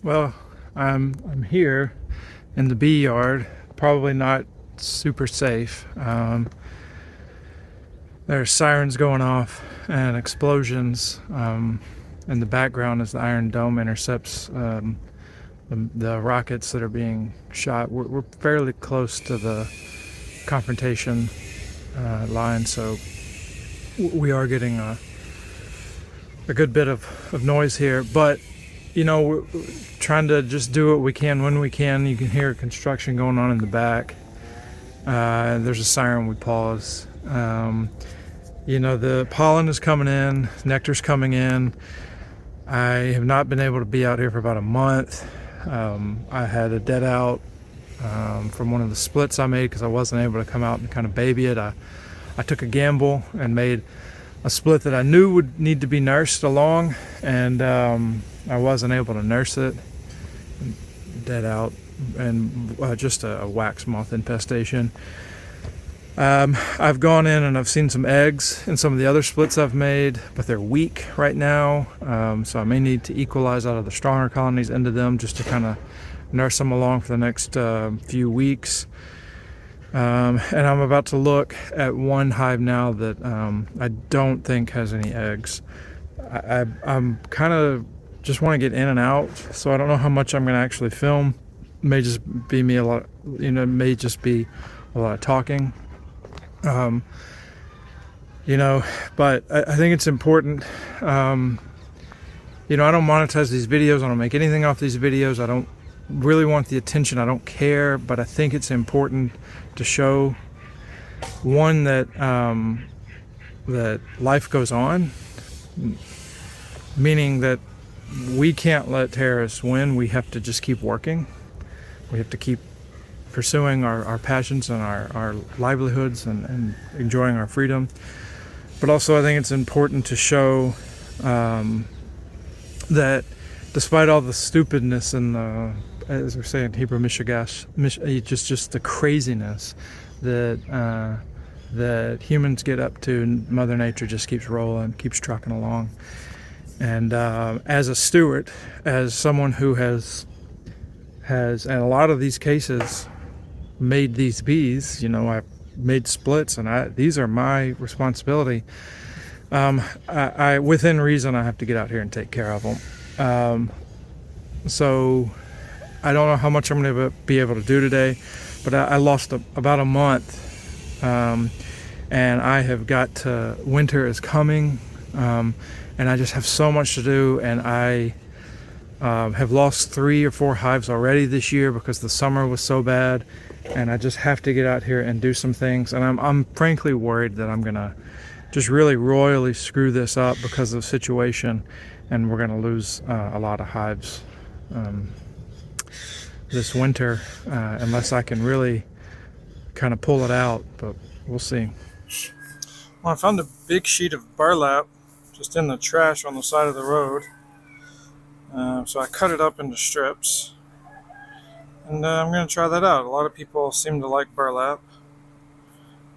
Well, I'm here in the bee yard. Probably not super safe. There's sirens going off and explosions. In the background as the Iron Dome intercepts the rockets that are being shot. We're fairly close to the confrontation line, so we are getting a good bit of noise here. But you know, we're trying to just do what we can when we can. You can hear construction going on in the back. There's a siren, we pause. You know, the pollen is coming in, nectar's coming in. I have not been able to be out here for about a month. I had a dead out from one of the splits I made because I wasn't able to come out and kind of baby it. I took a gamble and made a split that I knew would need to be nursed along, and I wasn't able to nurse it. Dead out, and just a wax moth infestation. I've gone in and I've seen some eggs in some of the other splits I've made, but they're weak right now, so I may need to equalize out of the stronger colonies into them just to kind of nurse them along for the next few weeks. And I'm about to look at one hive now that I don't think has any eggs. I'm kind of just want to get in and out, so I don't know how much I'm going to actually film. May just be me a lot, may just be a lot of talking. But I think it's important. I don't monetize these videos. I don't make anything off these videos. I don't really want the attention. I don't care, but I think it's important to show, one, that that life goes on, meaning that we can't let terrorists win. We have to just keep working. We have to keep pursuing our passions and our livelihoods and enjoying our freedom. But also I think it's important to show that despite all the stupidness and the, as we say in Hebrew, just the craziness that humans get up to, Mother Nature just keeps rolling, keeps trucking along. And as a steward, as someone who has in a lot of these cases made these bees, I've made splits, and these are my responsibility. I within reason, I have to get out here and take care of them. So I don't know how much I'm going to be able to do today, but I lost about a month, and I have got to, winter is coming, and I just have so much to do, and I have lost 3 or 4 hives already this year because the summer was so bad, and I just have to get out here and do some things. And I'm frankly worried that I'm gonna just really royally screw this up because of the situation, and we're gonna lose a lot of hives this winter unless I can really kind of pull it out, but we'll see. Well, I found a big sheet of burlap just in the trash on the side of the road. So I cut it up into strips, and I'm going to try that out. A lot of people seem to like burlap.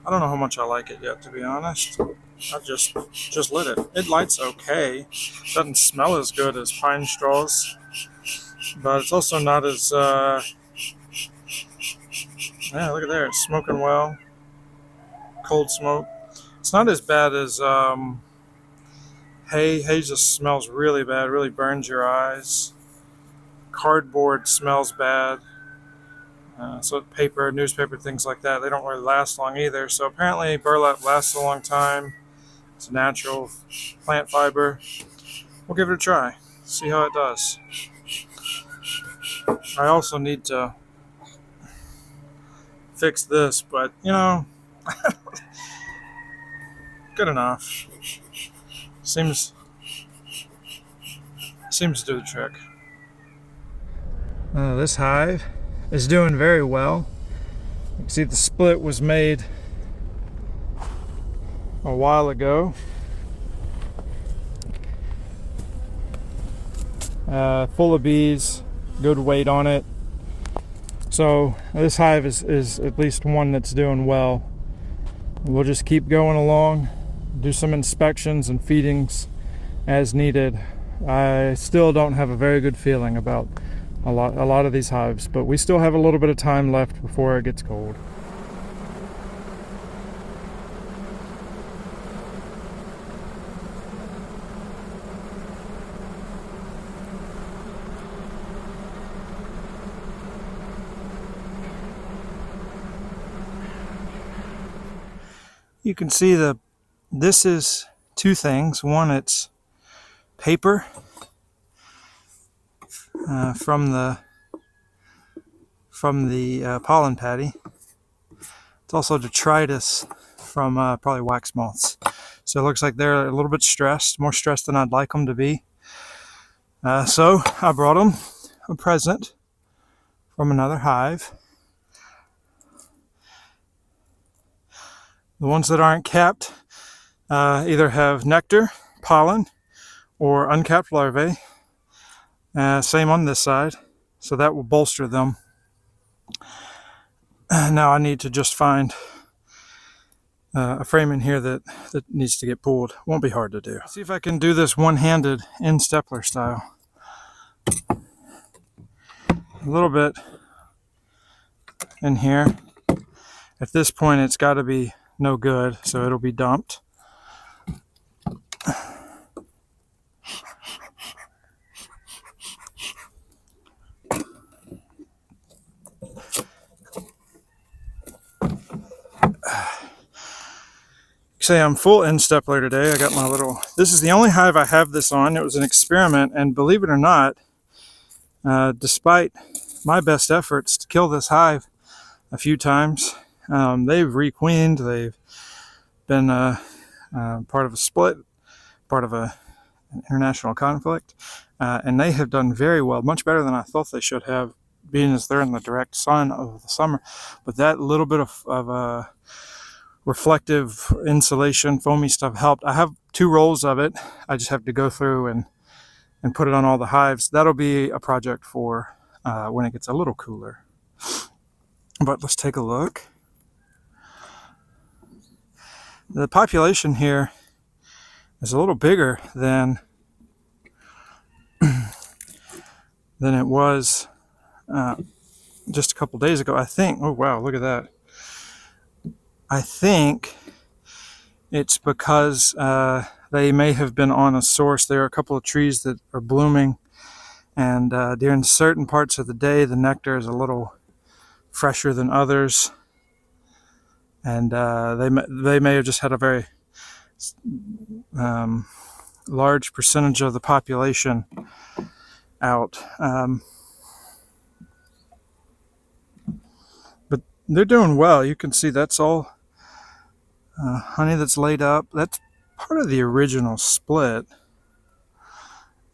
I don't know how much I like it yet, to be honest. I just lit it. It lights okay. Doesn't smell as good as pine straws, but it's also not as yeah, look at there, it's smoking well. Cold smoke. It's not as bad as hay. Hay just smells really bad, really burns your eyes. Cardboard smells bad. So paper, newspaper, things like that, they don't really last long either. So apparently burlap lasts a long time. It's a natural plant fiber. We'll give it a try, see how it does. I also need to fix this, but good enough. Seems to do the trick. This hive is doing very well. You can see the split was made a while ago. Full of bees, good weight on it. So this hive is at least one that's doing well. We'll just keep going along, do some inspections and feedings as needed. I still don't have a very good feeling about a lot of these hives, but we still have a little bit of time left before it gets cold. You can see this is two things. One, it's paper from the pollen patty. It's also detritus from probably wax moths. So it looks like they're a little bit stressed, more stressed than I'd like them to be. So I brought them a present from another hive. The ones that aren't capped either have nectar, pollen, or uncapped larvae. Same on this side, so that will bolster them. Now I need to just find a frame in here that needs to get pulled. Won't be hard to do. See if I can do this one-handed in Steppler style. A little bit in here. At this point it's got to be no good, so it'll be dumped. Say I'm full in Steppler today. I got my little, this is the only hive I have this on. It was an experiment, and believe it or not, despite my best efforts to kill this hive a few times, they've requeened. They've been part of a split, part of an international conflict, and they have done very well, much better than I thought they should have, being as they're in the direct sun of the summer. But that little bit of reflective insulation, foamy stuff helped. I have 2 rolls of it. I just have to go through and put it on all the hives. That'll be a project for when it gets a little cooler. But let's take a look. The population here is a little bigger than it was just a couple days ago, I think. Oh wow, look at that. I think it's because they may have been on a source. There are a couple of trees that are blooming, and during certain parts of the day the nectar is a little fresher than others, and they may have just had a very large percentage of the population out. But they're doing well. You can see that's all honey that's laid up. That's part of the original split.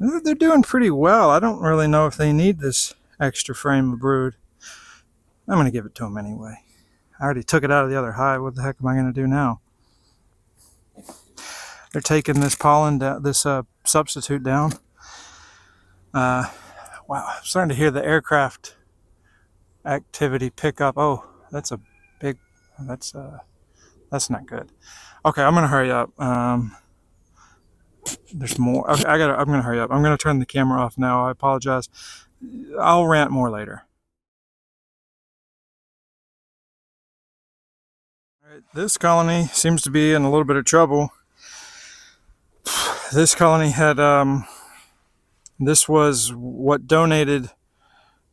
They're doing pretty well. I don't really know if they need this extra frame of brood. I'm going to give it to them anyway. I already took it out of the other hive. What the heck am I going to do now? They're taking this pollen down, this substitute down. Wow, I'm starting to hear the aircraft activity pick up. Oh, that's a big, that's not good. Okay, I'm gonna hurry up. There's more. Okay, I'm gonna hurry up. I'm gonna turn the camera off now. I apologize. I'll rant more later. All right, this colony seems to be in a little bit of trouble. This colony had this was what donated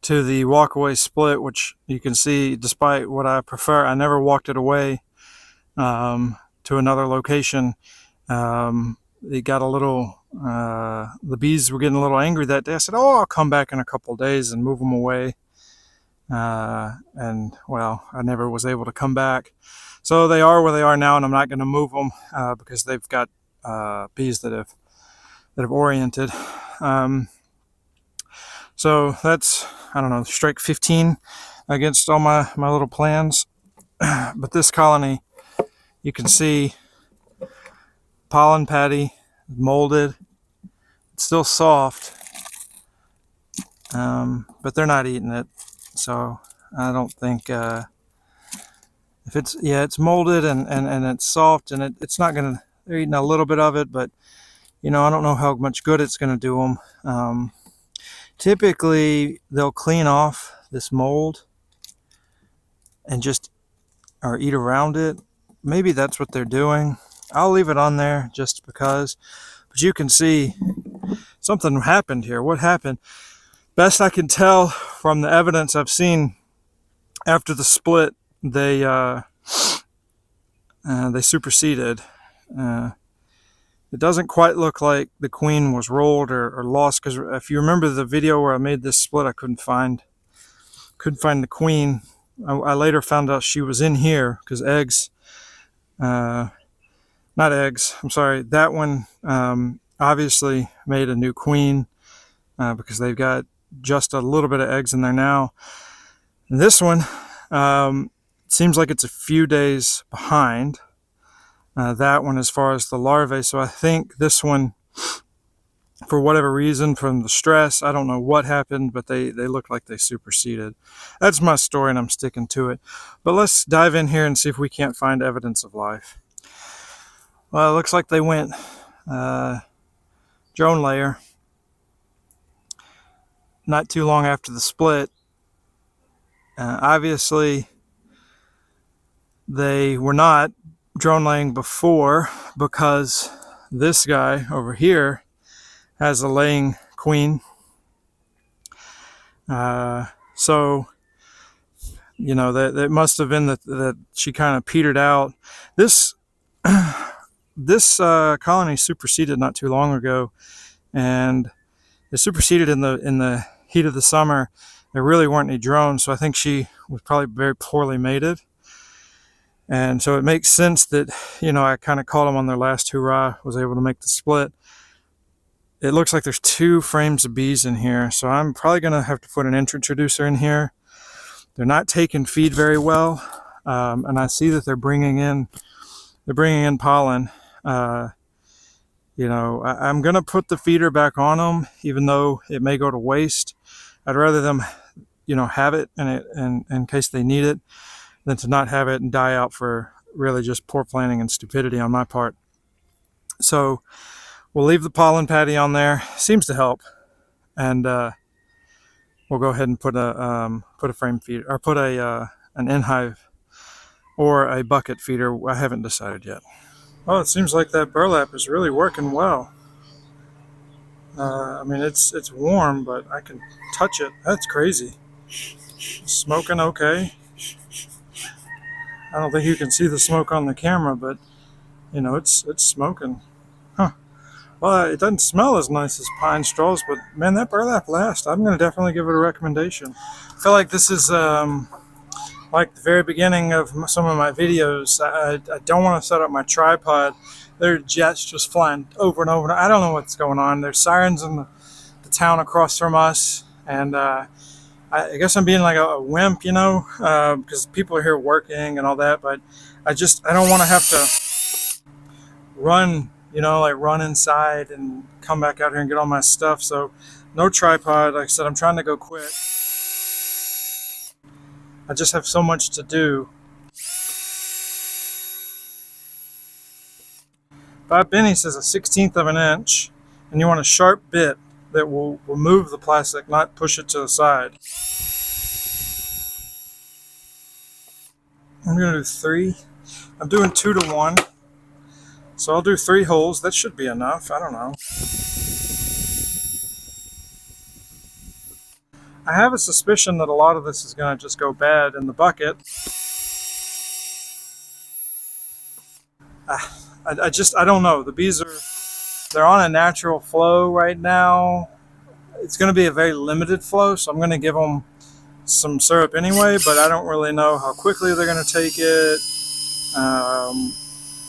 to the walkaway split, which you can see, despite what I prefer, I never walked it away to another location. It got a little, the bees were getting a little angry that day. I said, oh, I'll come back in a couple of days and move them away. And well, I never was able to come back. So they are where they are now, and I'm not going to move them because they've got bees that have oriented. So that's, I don't know, strike 15 against all my little plans. But this colony, you can see pollen patty molded. It's still soft, but they're not eating it. So I don't think if it's, yeah, it's molded and it's soft, and it's not gonna, they're eating a little bit of it, but you know, I don't know how much good it's gonna do them. Typically, they'll clean off this mold and just, or eat around it. Maybe that's what they're doing. I'll leave it on there just because. But you can see something happened here. What happened? Best I can tell from the evidence I've seen after the split, they superseded. It doesn't quite look like the queen was rolled or lost, because if you remember the video where I made this split, I couldn't find the queen. I later found out she was in here because eggs, not eggs, I'm sorry, that one obviously made a new queen because they've got just a little bit of eggs in there now. And this one seems like it's a few days behind that one as far as the larvae. So I think this one, for whatever reason, from the stress, I don't know what happened, but they look like they superseded. That's my story, and I'm sticking to it. But let's dive in here and see if we can't find evidence of life. Well, it looks like they went drone layer not too long after the split. Obviously, they were not drone laying before, because this guy over here has a laying queen. So, you know, that must have been that she kind of petered out. This colony superseded not too long ago, and it superseded in the heat of the summer. There really weren't any drones, so I think she was probably very poorly mated. And so it makes sense that, you know, I kind of caught them on their last hurrah, was able to make the split. It looks like there's 2 frames of bees in here, so I'm probably going to have to put an introducer in here. They're not taking feed very well, and I see that they're bringing in pollen. You know, I'm going to put the feeder back on them, even though it may go to waste. I'd rather them, you know, have it in case they need it, than to not have it and die out for really just poor planning and stupidity on my part. So we'll leave the pollen patty on there. Seems to help, and we'll go ahead and put a frame feeder, or put an in-hive or a bucket feeder. I haven't decided yet. Oh, it seems like that burlap is really working well. I mean, it's warm, but I can touch it. That's crazy. Smoking okay. I don't think you can see the smoke on the camera, but you know, it's smoking. Huh. Well, it doesn't smell as nice as pine straws, but man, that burlap lasts. I'm going to definitely give it a recommendation. I feel like this is like the very beginning of some of my videos. I don't want to set up my tripod. There are jets just flying over and over. I don't know what's going on. There's sirens in the town across from us, and I guess I'm being like a wimp, you know, because people are here working and all that, but I don't want to have to run, you know, like run inside and come back out here and get all my stuff. So no tripod. Like I said, I'm trying to go quick. I just have so much to do. Bob Binnie says 1/16 of an inch, and you want a sharp bit that will remove the plastic, not push it to the side. I'm going to do 3. I'm doing 2 to 1. So I'll do 3 holes. That should be enough. I don't know. I have a suspicion that a lot of this is going to just go bad in the bucket. I don't know. The bees they're on a natural flow right now. It's going to be a very limited flow, so I'm going to give them some syrup anyway, but I don't really know how quickly they're going to take it.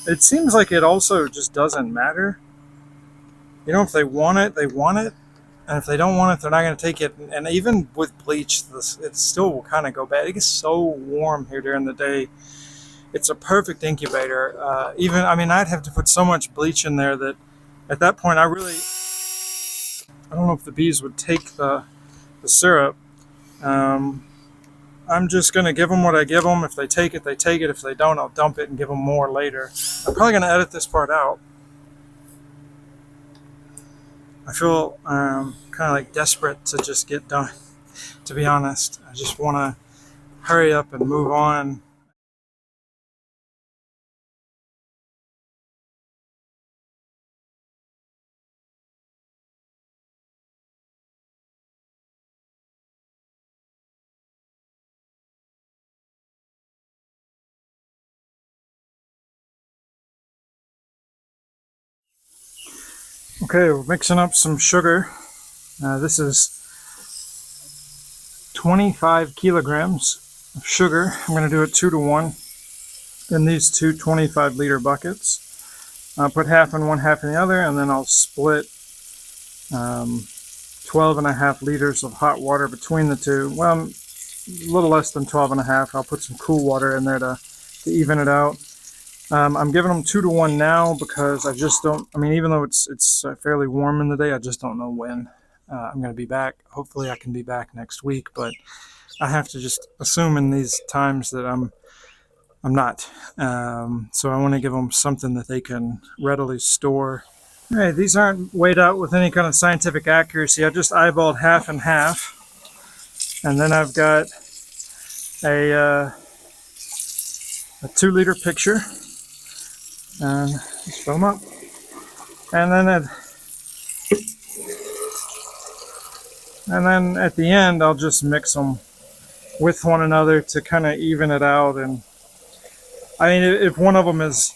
It seems like it also just doesn't matter. You know, if they want it, they want it. And if they don't want it, they're not going to take it. And even with bleach, it still will kind of go bad. It gets so warm here during the day. It's a perfect incubator. I'd have to put so much bleach in there that at that point, I don't know if the bees would take the syrup. I'm just going to give them what I give them. If they take it, they take it. If they don't, I'll dump it and give them more later. I'm probably going to edit this part out. I feel kind of like desperate to just get done, to be honest. I just want to hurry up and move on. Okay, we're mixing up some sugar. This is 25 kilograms of sugar. I'm going to do it 2 to 1 in these two 25-liter buckets. I'll put half in one, half in the other, and then I'll split 12 and a half liters of hot water between the two. Well, a little less than 12 and a half. I'll put some cool water in there to even it out. I'm giving them 2 to 1 now because I just don't, I mean, even though it's fairly warm in the day, I just don't know when I'm going to be back. Hopefully I can be back next week, but I have to just assume in these times that I'm not. So I want to give them something that they can readily store. All right, these aren't weighed out with any kind of scientific accuracy. I just eyeballed half and half. And then I've got a 2-liter pitcher. And just fill them up. And then at the end, I'll just mix them with one another to kind of even it out. And I mean, if one of them is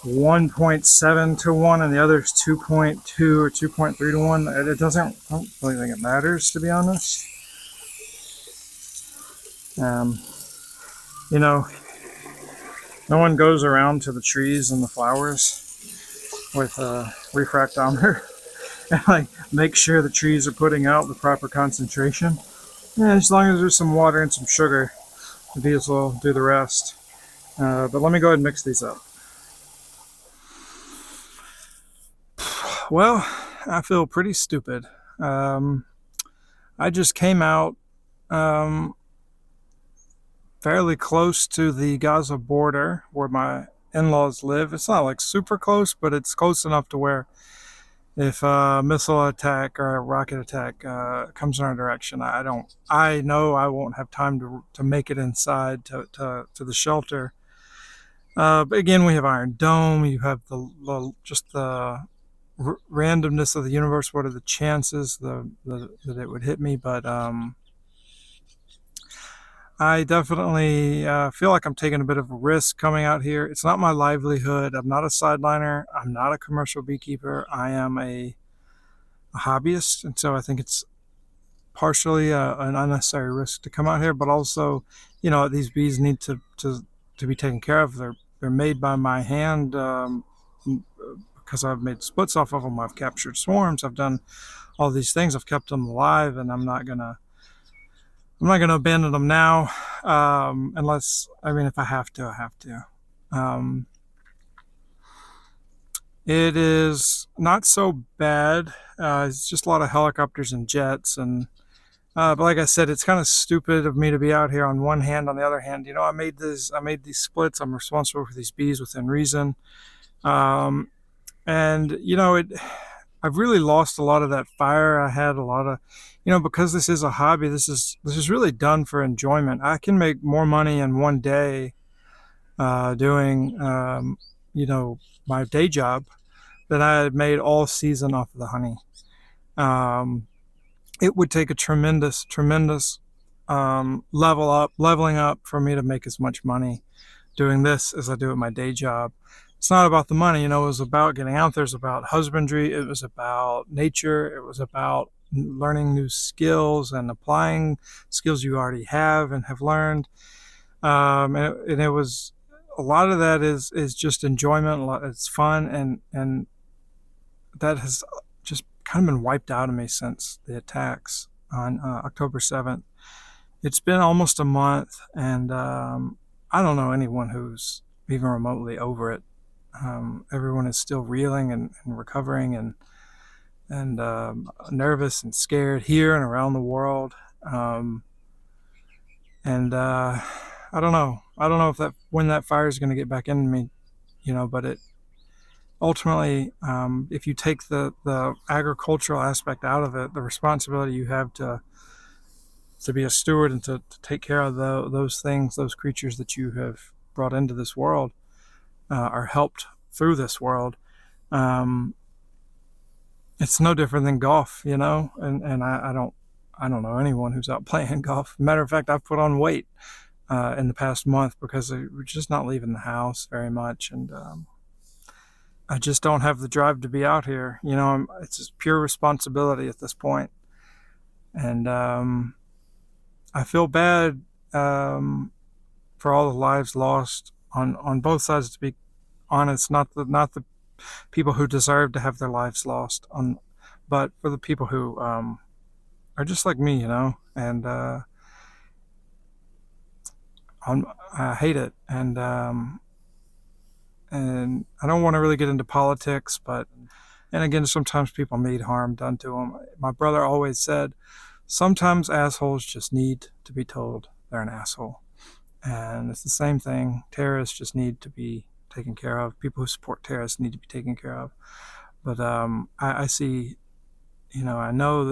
1.7 to 1 and the other is 2.2 or 2.3 to 1, I don't really think it matters, to be honest. You know, no one goes around to the trees and the flowers with a refractometer and like make sure the trees are putting out the proper concentration. Yeah, as long as there's some water and some sugar, the bees will do the rest. But let me go ahead and mix these up. Well, I feel pretty stupid. I just came out fairly close to the Gaza border where my in-laws live. It's not like super close, but it's close enough to where if a missile attack or a rocket attack comes in our direction, I know I won't have time to make it inside to the shelter. But again, we have Iron Dome. You have just the randomness of the universe. What are the chances that it would hit me? But I definitely feel like I'm taking a bit of a risk coming out here. It's not my livelihood. I'm not a sideliner. I'm not a commercial beekeeper. I am a hobbyist, and so I think it's partially an unnecessary risk to come out here. But also, you know, these bees need to be taken care of. They're made by my hand because I've made splits off of them. I've captured swarms. I've done all these things. I've kept them alive, and I'm not gonna abandon them now, unless, I mean, if I have to, I have to. It is not so bad. It's just a lot of helicopters and jets, and but like I said, it's kind of stupid of me to be out here on one hand. On the other hand, you know, I made these splits. I'm responsible for these bees within reason, and you know, I've really lost a lot of that fire. I had a lot of, you know, because this is a hobby, this is really done for enjoyment. I can make more money in one day doing, you know, my day job than I had made all season off of the honey. It would take a tremendous leveling up for me to make as much money doing this as I do at my day job. It's not about the money, you know, it was about getting out there. It was about husbandry. It was about nature. It was about learning new skills and applying skills you already have and have learned. And it was, a lot of that is just enjoyment. It's fun. And that has just kind of been wiped out of me since the attacks on October 7th. It's been almost a month, and I don't know anyone who's even remotely over it. Everyone is still reeling and recovering and nervous and scared here and around the world. And I don't know if when that fire is going to get back into me, you know, but ultimately, if you take the agricultural aspect out of it, the responsibility you have to be a steward and to take care of those things, those creatures that you have brought into this world, are helped through this world. It's no different than golf, you know, and I don't know anyone who's out playing golf. Matter of fact, I've put on weight in the past month because we're just not leaving the house very much, and I just don't have the drive to be out here. You know, it's just pure responsibility at this point, and I feel bad for all the lives lost on both sides. To be honest, not the people who deserve to have their lives lost, but for the people who are just like me, you know, and I hate it, and I don't want to really get into politics, but and again, sometimes people need harm done to them. My brother always said, sometimes assholes just need to be told they're an asshole, and it's the same thing. Terrorists just need to be taken care of. People who support terrorists need to be taken care of. But I see, you know, I know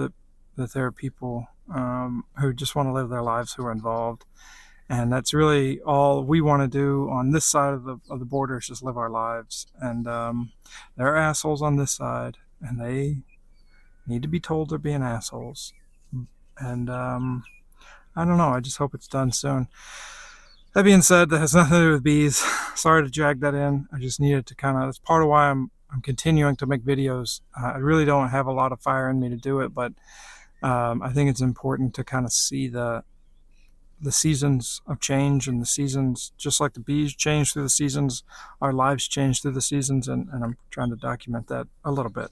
that there are people who just want to live their lives who are involved, and that's really all we want to do on this side of the border is just live our lives. And there are assholes on this side, and they need to be told they're being assholes. And I don't know. I just hope it's done soon. That being said, that has nothing to do with bees. Sorry to drag that in. I just needed to that's part of why I'm continuing to make videos. I really don't have a lot of fire in me to do it, but I think it's important to kind of see the seasons of change, and the seasons, just like the bees change through the seasons, our lives change through the seasons, and I'm trying to document that a little bit.